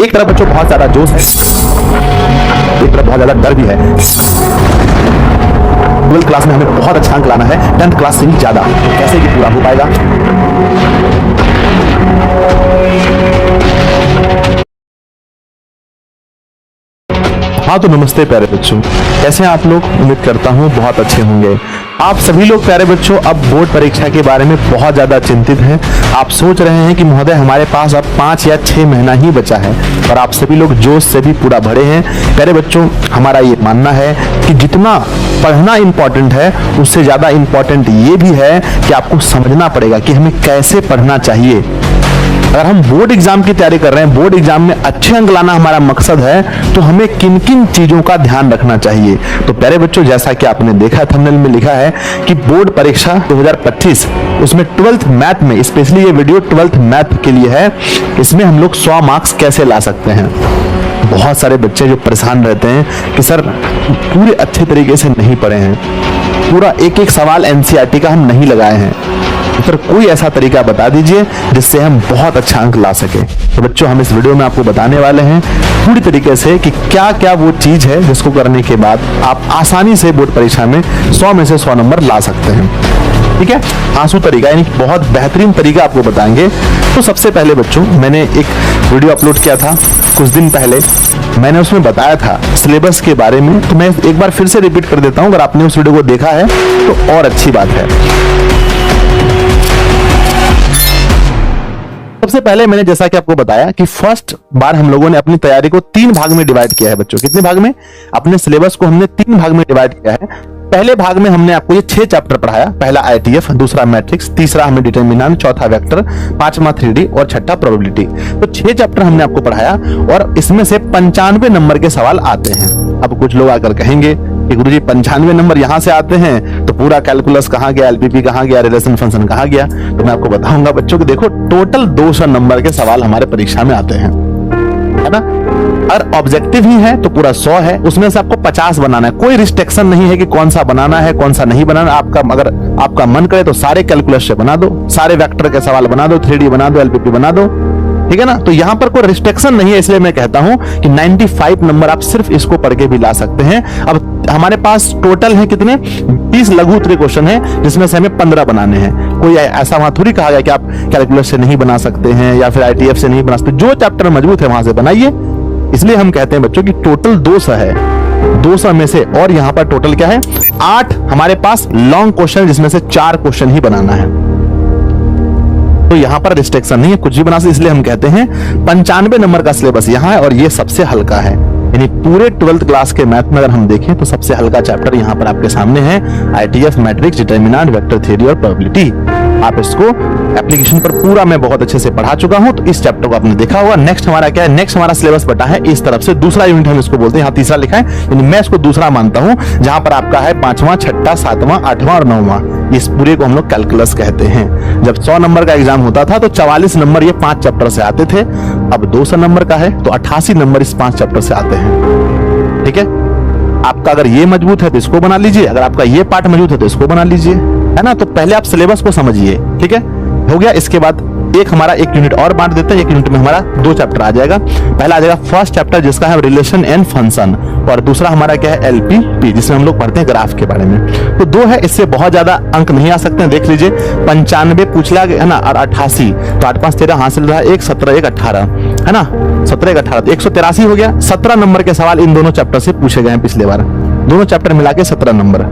एक तरफ बच्चों बहुत ज्यादा जोश है, एक तरफ बहुत ज्यादा डर भी है। 12th क्लास में हमें बहुत अच्छा अंक लाना है, 10th क्लास से भी ज्यादा। कैसे ये पूरा हो पाएगा? हाँ तो नमस्ते प्यारे बच्चों, कैसे हैं आप लोग? उम्मीद करता हूँ बहुत अच्छे होंगे। आप सभी लोग प्यारे बच्चों अब बोर्ड परीक्षा के बारे में बहुत ज़्यादा चिंतित हैं। आप सोच रहे हैं कि महोदय हमारे पास अब 5 या 6 महीना ही बचा है, और आप सभी लोग जोश से भी पूरा भरे हैं। प्यारे बच्चों, हमारा ये मानना है कि जितना पढ़ना इंपॉर्टेंट है, उससे ज़्यादा इंपॉर्टेंट ये भी है कि आपको समझना पड़ेगा कि हमें कैसे पढ़ना चाहिए। अगर हम बोर्ड एग्जाम की तैयारी कर रहे हैं, बोर्ड एग्जाम में अच्छे अंक लाना हमारा मकसद है, तो हमें किन किन चीजों का ध्यान रखना चाहिए। तो प्यारे बच्चों, जैसा कि आपने देखा थंबनेल में लिखा है कि बोर्ड परीक्षा 2025 उसमें 12th मैथ में, स्पेशली ये वीडियो 12th मैथ के लिए है। इसमें हम लोग 100 मार्क्स कैसे ला सकते हैं। बहुत सारे बच्चे जो परेशान रहते हैं कि सर पूरे अच्छे तरीके से नहीं पढ़े हैं, पूरा एक एक सवाल एनसीईआरटी का हम नहीं लगाए हैं, फिर कोई ऐसा तरीका बता दीजिए जिससे हम बहुत अच्छा अंक ला सके। तो बच्चों, हम इस वीडियो में आपको बताने वाले हैं पूरी तरीके से कि क्या क्या वो चीज है जिसको करने के बाद आप आसानी से बोर्ड परीक्षा में 100 में से 100 नंबर ला सकते हैं। ठीक है, आंसू तरीका, यानी बहुत बेहतरीन तरीका आपको बताएंगे। तो सबसे पहले बच्चों, मैंने एक वीडियो अपलोड किया था कुछ दिन पहले, मैंने उसमें बताया था सिलेबस के बारे में, तो मैं एक बार फिर से रिपीट कर देता हूं। अगर आपने उस वीडियो को देखा है तो और अच्छी बात है। सबसे पहले मैंने जैसा कि आपको बताया कि फर्स्ट बार हम लोगों ने अपनी तैयारी को 3 भाग में डिवाइड किया है बच्चों। कितने भाग में? अपने सिलेबस को हमने 3 भाग में डिवाइड किया है। पहले भाग में हमने आपको ये 6 चैप्टर पढ़ाया। पहला आईटीएफ, दूसरा मैट्रिक्स, तीसरा हमें डिटरमिनेंट, चौथा वेक्टर, पांचवा 3D और छठा प्रोबेबिलिटी। तो 6 चैप्टर हमने आपको पढ़ाया और इसमें से 95 नंबर के सवाल आते हैं। अब कुछ लोग आकर कहेंगे कि गुरुजी 95 नंबर यहाँ से आते हैं तो पूरा कैलकुलस कहाँ गया, एलपीपी कहाँ गया, रिलेशन फंक्शन कहाँ गया? तो मैं आपको बताऊंगा बच्चों कि देखो टोटल 200 नंबर के सवाल हमारे परीक्षा में आते हैं, है ना। और ऑब्जेक्टिव ही है तो पूरा 100 है, उसमें से आपको 50 बनाना है। कोई रिस्ट्रिक्शन नहीं है कि कौन सा बनाना है कौन सा नहीं बनाना। आपका अगर आपका मन करे तो सारे कैलकुलस से बना दो, सारे वेक्टर के सवाल बना दो, 3D बना दो, एलपीपी बना दो, ठीक है ना। तो यहाँ पर कोई रिस्ट्रिक्शन नहीं है, इसलिए मैं कहता हूं कि 95 नंबर आप सिर्फ इसको पढ़ के भी ला सकते हैं। अब हमारे पास टोटल है कितने? 20 लघु उत्तरीय क्वेश्चन है, जिसमें से हमें 15 बनाने हैं। कोई ऐसा वहां थोड़ी कहा गया कि आप कैलकुलस से नहीं बना सकते हैं या फिर आईटीएफ से नहीं बना सकते। जो चैप्टर मजबूत है वहां से बनाइए। इसलिए हम कहते हैं बच्चों की टोटल 200 है। 200 में से, और यहाँ पर टोटल क्या है? 8 हमारे पास लॉन्ग क्वेश्चन, जिसमें से 4 क्वेश्चन ही बनाना है। तो यहाँ पर रिस्ट्रिक्शन नहीं है, कुछ भी बना सकते। इसलिए हम कहते हैं 95 नंबर का सिलेबस यहाँ है और ये सबसे हल्का है। यानी पूरे 12th क्लास के मैथ में अगर हम देखें तो सबसे हल्का चैप्टर यहाँ पर आपके सामने है, ITF, matrix, determinant, vector theory और प्रोबेबिलिटी। आप इसको एप्लीकेशन पर पूरा मैं बहुत अच्छे से पढ़ा चुका हूं, तो इस चैप्टर को आपने देखा होगा। नेक्स्ट हमारा क्या है? नेक्स्ट हमारा सिलेबस बटा है इस तरफ से, दूसरा यूनिट हम इसको बोलते हैं। यहाँ तीसरा लिखा है, यानी मैं इसको दूसरा मानता हूं, जहां पर आपका है 5वां, 6ठा, 7वां, 8वां और 9वां। इस पूरे को हम लोग कैलकुलस कहते हैं। जब 100 नंबर का एग्जाम होता था तो 44 नंबर ये 5 चैप्टर से आते थे। अब 200 नंबर का है तो 88 नंबर इस 5 चैप्टर से आते हैं। ठीक है, आपका अगर ये मजबूत है तो इसको बना लीजिए, अगर आपका ये पार्ट मजबूत है तो इसको बना लीजिए, है ना। तो पहले आप सिलेबस को समझिए, ठीक है, हो गया। इसके बाद हमारा एक यूनिट और बांट देते हैं। एक यूनिट में हमारा 2 चैप्टर आ जाएगा। पहला आ जाएगा फर्स्ट चैप्टर, जिसका है रिलेशन एंड फंक्शन, और दूसरा हमारा क्या है? एलपीपी, जिसमें हम लोग पढ़ते हैं ग्राफ के बारे में। तो 2 है, इससे बहुत ज्यादा अंक नहीं आ सकते हैं। देख लीजिए 95 पूछ लिया है ना, और 88, तो 8 5 13 हासिल रहा, 1 17 1 18, है ना, 17 1 18 183 हो गया। 17 नंबर के सवाल इन दोनों चैप्टर से पूछे गए हैं पिछले बार, दोनों चैप्टर मिला के 17 नंबर।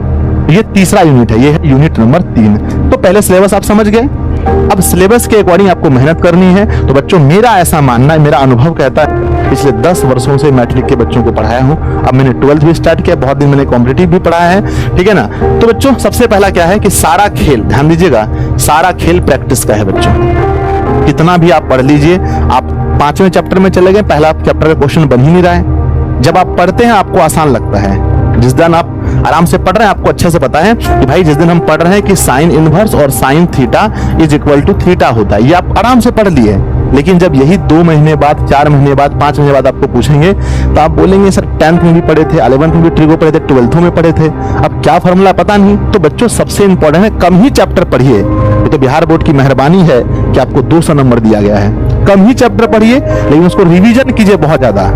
ये तीसरा यूनिट है, ये है यूनिट नंबर 3। तो पहले सिलेबस आप समझ गए। अब सिलेबस के अकॉर्डिंग आपको मेहनत करनी है। तो बच्चों, मेरा ऐसा मानना है, मेरा अनुभव कहता है, पिछले 10 वर्षों से मैट्रिक के बच्चों को पढ़ाया हूं। अब मैंने 12th भी स्टार्ट किया, बहुत दिन मैंने कॉम्पिटिटिव भी पढ़ाया है, ठीक है ना। तो बच्चों, सबसे पहला क्या है कि सारा खेल, ध्यान दीजिएगा, सारा खेल प्रैक्टिस का है बच्चों। कितना भी आप पढ़ लीजिए, आप 5वें चैप्टर में चले गए, पहला चैप्टर का क्वेश्चन बन ही नहीं रहा है। जब आप पढ़ते हैं आपको आसान लगता है, जिस दिन आप आराम से पढ़ रहे हैं आपको अच्छे से पता है कि भाई जिस दिन हम पढ़ रहे हैं कि साइन इनवर्स और sine theta is equal to theta होता है, ये आप आराम से पढ़ लिए। लेकिन जब यही 2 महीने बाद, 4 महीने बाद, 5 महीने बाद आपको पूछेंगे तो आप बोलेंगे सर 10th में भी पढ़े थे, 11th में भी ट्रिगो पढ़े थे, 12th में पढ़े थे, अब क्या फॉर्मूला पता नहीं। तो बच्चों, सबसे इंपॉर्टेंट है कम ही चैप्टर पढ़िए। ये तो बिहार बोर्ड की मेहरबानी है कि आपको 200 नंबर दिया गया है। कम ही चैप्टर पढ़िए, लेकिन उसको रिवीजन कीजिए बहुत ज्यादा।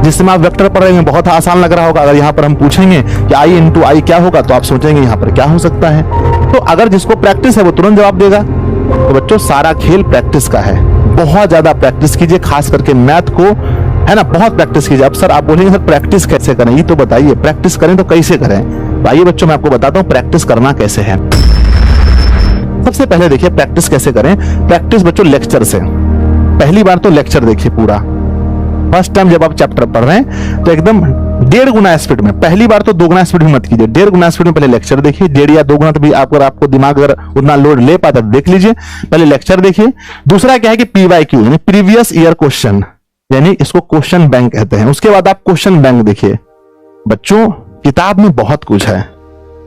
जिस समय आप वेक्टर पढ़ रहे हैं बहुत आसान लग रहा होगा, अगर यहाँ पर हम पूछेंगे कि i इंटू आई क्या होगा, तो आप सोचेंगे यहाँ पर क्या हो सकता है। तो अगर जिसको प्रैक्टिस है वो तुरंत जवाब देगा। तो बच्चों सारा खेल प्रैक्टिस का है, बहुत ज्यादा प्रैक्टिस कीजिए, खास करके मैथ को, है ना, बहुत प्रैक्टिस कीजिए। अब सर आप बोलेंगे सर प्रैक्टिस कैसे करें, ये तो बताइए, प्रैक्टिस करें तो कैसे करें। आइए बच्चों मैं आपको बताता हूँ प्रैक्टिस करना कैसे है। सबसे पहले देखिए प्रैक्टिस कैसे करें। प्रैक्टिस बच्चों लेक्चर से, पहली बार तो लेक्चर देखिए पूरा। फर्स्ट टाइम जब आप चैप्टर पढ़ रहे हैं तो एकदम 1.5 गुना स्पीड में, पहली बार तो 2 गुना स्पीड में मत कीजिए, 1.5 गुना स्पीड में पहले लेक्चर देखिए। 1.5 या 2 गुना तो भी आपको दिमाग अगर उतना लोड ले पाता तो देख लीजिए, पहले लेक्चर देखिए। दूसरा क्या है कि PYQ यानी प्रीवियस ईयर क्वेश्चन, यानी इसको क्वेश्चन बैंक कहते हैं। उसके बाद आप क्वेश्चन बैंक देखिए। बच्चों किताब में बहुत कुछ है,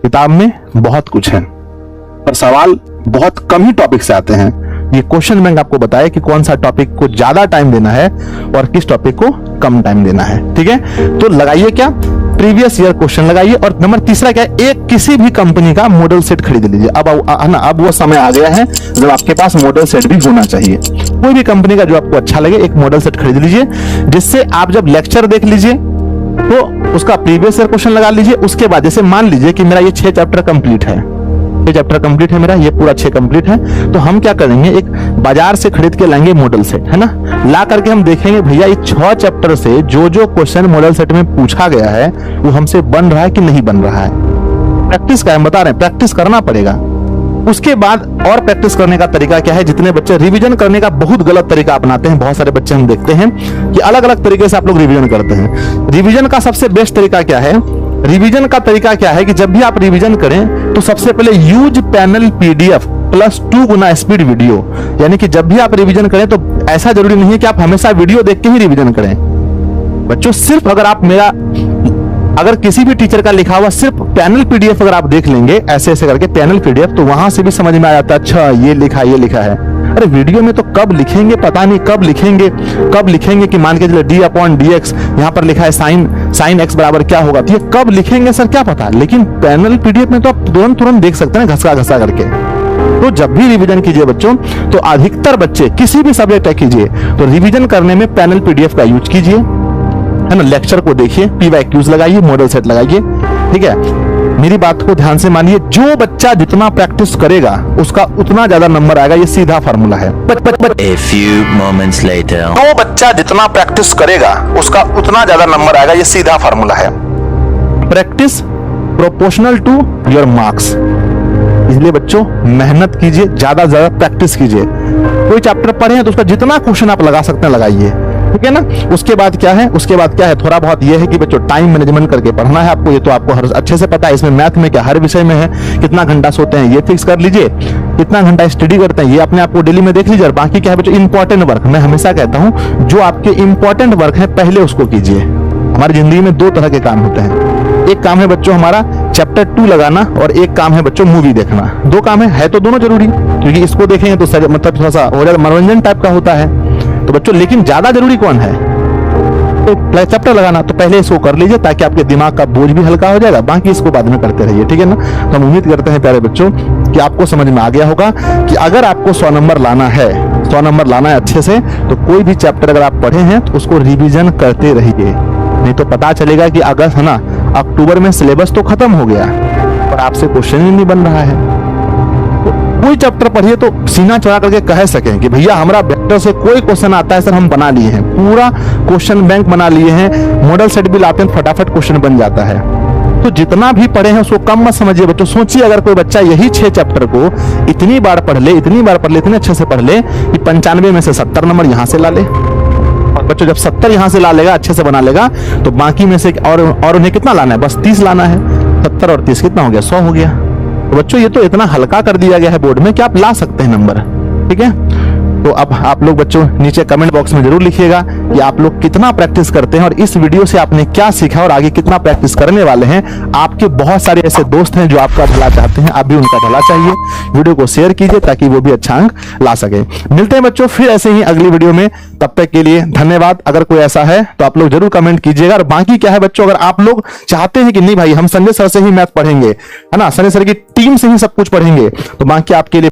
किताब में बहुत कुछ है, पर सवाल बहुत कम ही टॉपिक से आते हैं। ये क्वेश्चन बैंक आपको बताया कि कौन सा टॉपिक को ज्यादा टाइम देना है और किस टॉपिक को कम टाइम देना है। ठीक है, तो लगाइए क्या, प्रीवियस ईयर क्वेश्चन लगाइए। और नंबर तीसरा क्या है, एक किसी भी कंपनी का मॉडल सेट खरीद लीजिए। अब वो समय आ गया है जब आपके पास मॉडल सेट भी होना चाहिए। कोई भी कंपनी का जो आपको अच्छा लगे एक मॉडल सेट खरीद लीजिए, जिससे आप जब लेक्चर देख लीजिए तो उसका प्रीवियस ईयर क्वेश्चन लगा लीजिए। उसके बाद जैसे मान लीजिए कि मेरा ये 6 चैप्टर कंप्लीट है, ये चैप्टर कंप्लीट है मेरा, ये पूरा 6 कंप्लीट है, तो हम क्या करेंगे, एक बाजार से खरीद के लाएंगे मॉडल सेट, है ना। ला करके हम देखेंगे भैया ये 6 चैप्टर से जो जो क्वेश्चन मॉडल सेट में पूछा गया है वो हमसे बन रहा है कि नहीं बन रहा है। प्रैक्टिस का हम बता रहे हैं, प्रैक्टिस करना पड़ेगा। उसके बाद और प्रैक्टिस करने का तरीका क्या है, जितने बच्चे रिवीजन करने का बहुत गलत तरीका अपनाते हैं, बहुत सारे बच्चे हम देखते हैं कि अलग अलग तरीके से आप लोग रिवीजन करते हैं। रिवीजन का सबसे बेस्ट तरीका क्या है, रिवीजन का तरीका क्या है कि जब भी आप रिवीजन करें तो सबसे पहले यूज पैनल PDF प्लस 2 गुना स्पीड वीडियो। यानी कि जब भी आप रिवीजन करें तो ऐसा जरूरी नहीं है कि आप हमेशा वीडियो देख के ही रिवीजन करें। बच्चों सिर्फ अगर किसी भी टीचर का लिखा हुआ सिर्फ पैनल PDF अगर आप देख लेंगे ऐसे ऐसे करके पैनल PDF, तो वहां से भी समझ में आ जाता है अच्छा ये लिखा है। अरे वीडियो में तो कब लिखेंगे पता नहीं, कब लिखेंगे कि मान के चलिए d/dx यहाँ पर लिखा है sin x बराबर क्या होगा, तो ये कब लिखेंगे सर क्या पता। लेकिन पैनल PDF में तो आप तुरंत देख सकते हैं घसा करके। तो जब भी रिवीजन कीजिए बच्चों, तो अधिकतर बच्चे किसी भी सब्जेक्ट कीजिए तो रिवीजन करने में पैनल PDF का यूज कीजिए, है ना। लेक्चर को देखिए, PYQs लगाइए, मॉडल सेट लगाइए। ठीक है, मेरी बात को ध्यान से मानिए, जो बच्चा जितना प्रैक्टिस करेगा उसका उतना ज्यादा नंबर आएगा, ये सीधा फार्मूला है। A few moments later. जो बच्चा जितना प्रैक्टिस करेगा उसका उतना ज्यादा नंबर आएगा, ये सीधा फार्मूला है। Practice proportional to your marks. इसलिए बच्चों मेहनत कीजिए, ज्यादा प्रैक्टिस कीजिए। कोई चैप्टर पढ़े हैं तो उसका जितना क्वेश्चन आप लगा सकते हैं लगाइए, ठीक है ना। उसके बाद क्या है, थोड़ा बहुत ये है कि बच्चों टाइम मैनेजमेंट करके पढ़ना है आपको। ये तो आपको अच्छे से पता है, इसमें मैथ में क्या हर विषय में है। कितना घंटा सोते हैं ये फिक्स कर लीजिए, कितना घंटा स्टडी करते हैं ये अपने आप को डेली में देख लीजिए। और बाकी क्या है बच्चों, इंपॉर्टेंट वर्क, मैं हमेशा कहता हूँ जो आपके इंपॉर्टेंट वर्क है पहले उसको कीजिए। हमारी जिंदगी में 2 तरह के काम होते हैं, एक काम है बच्चों हमारा चैप्टर 2 लगाना और एक काम है बच्चों मूवी देखना। 2 काम है तो दोनों जरूरी, क्योंकि इसको देखेंगे तो मतलब थोड़ा सा हो जाएगा, मनोरंजन टाइप का होता है। तो बच्चों लेकिन ज्यादा जरूरी कौन है, तो चैप्टर लगाना, तो पहले इसको कर लीजिए ताकि आपके दिमाग का बोझ भी हल्का हो जाएगा, बाकी इसको बाद में करते रहिए, ठीक है ना। तो हम उम्मीद करते हैं प्यारे बच्चों कि आपको समझ में आ गया होगा कि अगर आपको 100 नंबर लाना है, 100 नंबर लाना है अच्छे से, तो कोई भी चैप्टर अगर आप पढ़े हैं तो उसको रिवीजन करते रहिए। नहीं तो पता चलेगा कि अगस्त, है ना, अक्टूबर में सिलेबस तो खत्म हो गया और आपसे क्वेश्चन ही नहीं बन रहा है। कोई चैप्टर पढ़िए तो सीना चढ़ा करके कह सकें कि भैया हमारा वेक्टर से कोई क्वेश्चन आता है सर, हम बना लिए हैं, पूरा क्वेश्चन बैंक बना लिए हैं, मॉडल सेट भी लाते हैं, फटाफट क्वेश्चन बन जाता है। तो जितना भी पढ़े हैं उसको कम मत समझिए बच्चों। सोचिए अगर कोई बच्चा यही 6 चैप्टर को इतनी बार पढ़ ले, इतने अच्छे से पढ़ ले कि 95 में से 70 नंबर यहाँ से ला ले। और बच्चों जब 70 यहाँ से ला लेगा, अच्छे से बना लेगा, तो बाकी में से और उन्हें कितना लाना है, बस 30 लाना है। 70 और 30 कितना हो गया, 100 हो गया। तो बच्चों ये तो इतना हल्का कर दिया गया है बोर्ड में कि आप ला सकते हैं नंबर, ठीक है। तो अब आप लोग बच्चों नीचे कमेंट बॉक्स में जरूर लिखिएगा कि आप लोग कितना प्रैक्टिस करते हैं और इस वीडियो से आपने क्या सीखा और आगे कितना प्रैक्टिस करने वाले हैं। आपके बहुत सारे ऐसे दोस्त हैं जो आपका भला चाहते हैं, आप भी उनका भला चाहिए। वीडियो को शेयर कीजिए ताकि वो भी अच्छा अंक ला सके। मिलते हैं बच्चों फिर ऐसे ही अगली वीडियो में, तब तक के लिए धन्यवाद। अगर कोई ऐसा है तो आप लोग जरूर कमेंट कीजिएगा। और बाकी क्या है बच्चों, अगर आप लोग चाहते हैं कि नहीं भाई हम संजय सर से ही मैथ पढ़ेंगे, है ना, संजय सर की टीम से ही सब कुछ पढ़ेंगे, तो बाकी आपके लिए